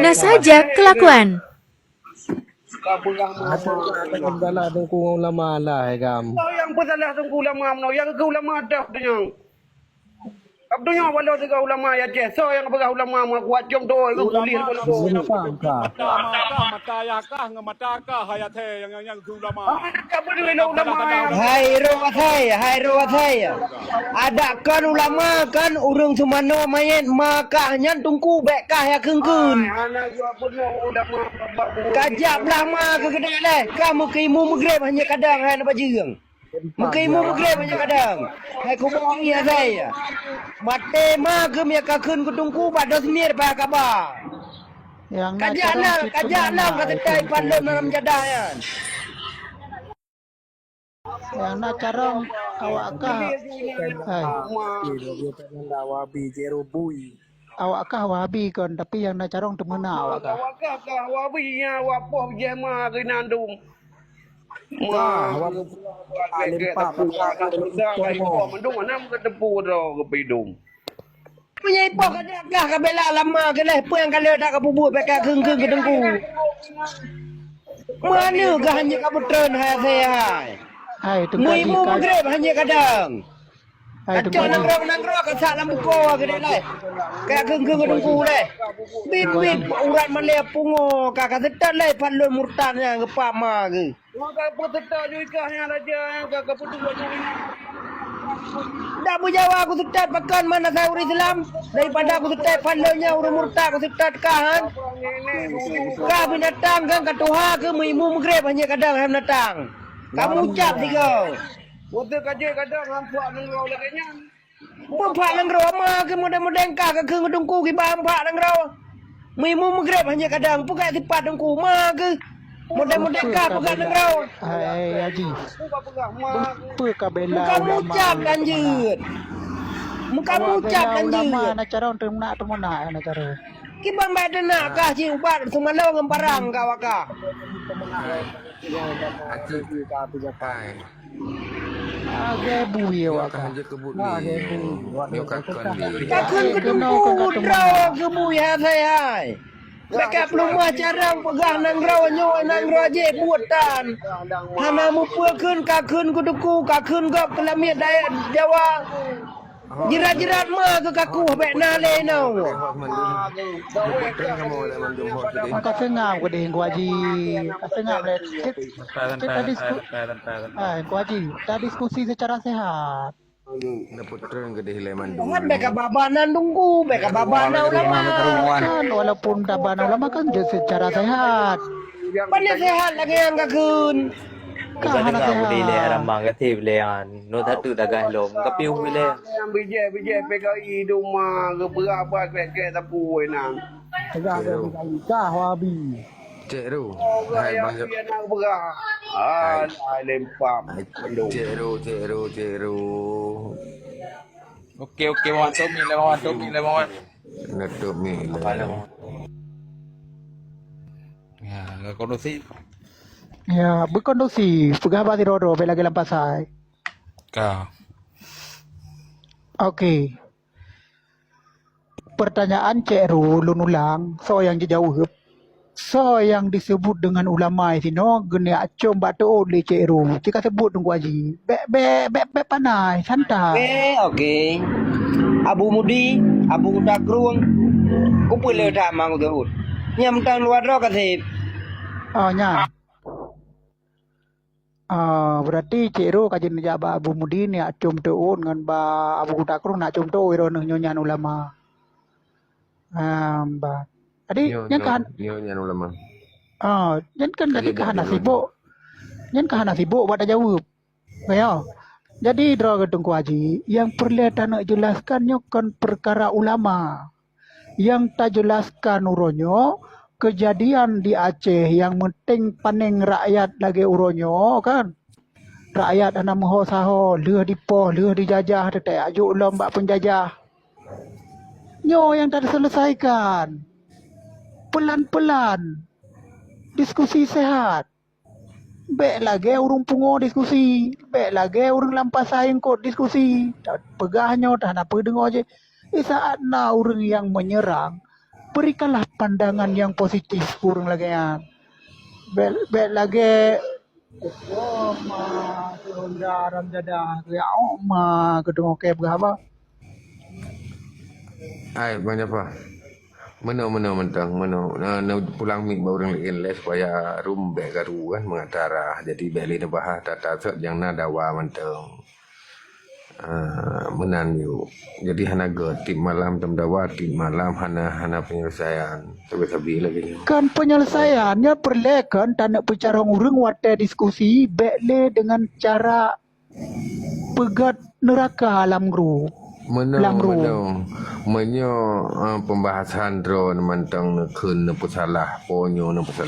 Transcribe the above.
Nah saja kelakuan. Ada kendala tungku ulama lah kam. Yang bersalah tunggu ulama mana? Yang ke ulama ada yang. Abdunya walau tiga ulama ya je. So yang berah ulama mau kuat jom tu. Itu kulit kalau tu. Faham kah? Mata kah hayate yang ulama. Apa dia ulama yang Hai rawat ada kan ulama kan urung semano main makahnya tungku bekah ya kengkun anak gua penuh ulama. kajap lama ke kedai leh kamu keimu magrib hanya kadang hai nampak jirang Mukaimu magrib hanya kadang hai kubong ya saya mate ma ke mia kakun kutungku pada semir pa kabar Yang kajaklah kata tai pandem dalam jadahan yang nak carong awakkah Wabi jerobui. awakkah wahabi kon tapi yang nak carong temena awakkah Wakah wabinya wapoh jema ke nandung. Wah, wabu alim pak Mendung enam ke tepu dah ke pidung. punya ipo kadang ka bela lama ke leh puang kalau tak kabubut pakai kengkeng ke dengku mana ke hanya kabutron hai saya hai tunggu muimu magrib hanya kadang hai Acok nangrok ke sak lampu ko ke dek leh. Kayak kengkeng ke dengku leh. Bit urat malaya pungo kakak setat leh palon murtadnya ke pama ke. Maka peserta juga yang raja yang kakak petua Tak berjawab aku setat pakan mana saya orang Islam daripada aku setat palonnya orang murtad aku setat kahan. Kau binatang kan katuha ke muimu magrib hanya kadang ham datang. Kamu ucap tiga. Waktu kaji kadang hampak nengrau lagi nya. Bapa nangrau ma ke model-model kah ke keng dengku ki bampak nangrau. Muimu magrib hanya kadang pukai tipat dengku ma ke model-model kah pukai nangrau. hai haji Buka pegah mak. apa kabela Kamu ucap lanjut. Kamu ucap ulama lanjut. nak carong temena nak carong Ki bang badan nak kah ci ubat sumalo ngemparang kau akak. Aki ka pijakai. age bui awakkah Hanja kebut ni. Yo kakon di. Kakun kedengku draw ke buya saya. Mereka belum carang pegah nangrau nyoy nangrau je buatan. Hana mu pekun kakun kuduku kakun gap kelamiat daya Jawa. Jirat-jirat ma ke kaku bek nale nau. maka sengam ko ding ko haji sengam le kita diskusi secara sehat Putren ke dihilai mandung. Kan beka babanan tunggu, beka babana ulama. kan walaupun tabana ulama kan secara sehat Pandai sehat lagi yang kakun. kahana Di le sehat arambang ke tib le an no thatu dagai lom ka piu le Yang bijak PKI rumah ke berapa ke tapu nang. Kah wabi. Cik Ru. Hai Yang bangsa. dia nak berah. Lempam. Cik Ru. Okey mawan tu mi le mawan. Netup ni lah. Ya, kondisi ya berkondusi pegawai di rodo bela gelam pasai ka. okey pertanyaan Cik Ru lunulang so yang dijawab so yang disebut dengan ulama sino geni acom batu oleh Cik Ru jika sebut tunggu haji be panai santai Okey. Abu Mudi, Abu Takrung. Kumpul le tak mang tu. Nyam tang luar ro kasih. nya berarti Cik Ru kajian jaba Abu Mudi ni acom tuun dengan ba Abu Takrung nak acom tu iro nyonya ulama ba tadi yang kan Nyonya ulama. Yan kan tadi kahana sibuk. Yan kahana sibuk buat jawab. Ya. Jadi draw gedung haji yang perlihatkan nak jelaskannya kan perkara ulama. Yang tak jelaskan uronyo kejadian di Aceh yang penting paning rakyat lagi uronyo kan. Rakyat anak moho saho, leh dipoh, leh dijajah, tetek ajuk lomba penjajah. Nyo yang tak diselesaikan. Pelan-pelan. Diskusi sehat. Baik lagi urung pungo diskusi. Baik lagi urung lampas saing kot diskusi. Pegahnya tak nak dengar je. Saat na orang yang menyerang berikanlah pandangan yang positif kurang lagi ya. Bel lagi oh ma daram jadah ya ma kedung ke berapa Ai banyak apa? Mana mentang mana pulang mi orang lain les supaya rum be garu kan mengatara jadi beli na bahah tata set yang nadawa mentang. Menan yu. Jadi hana ge tim malam tem dawa tim malam hana penyelesaian. Sabi lagi. kan penyelesaiannya perlekan tanah bicara urang wate diskusi bekle dengan cara pegat neraka alam guru. Menyo pembahasan drone mentang ne keun ne pesalah ponyo ne pesalah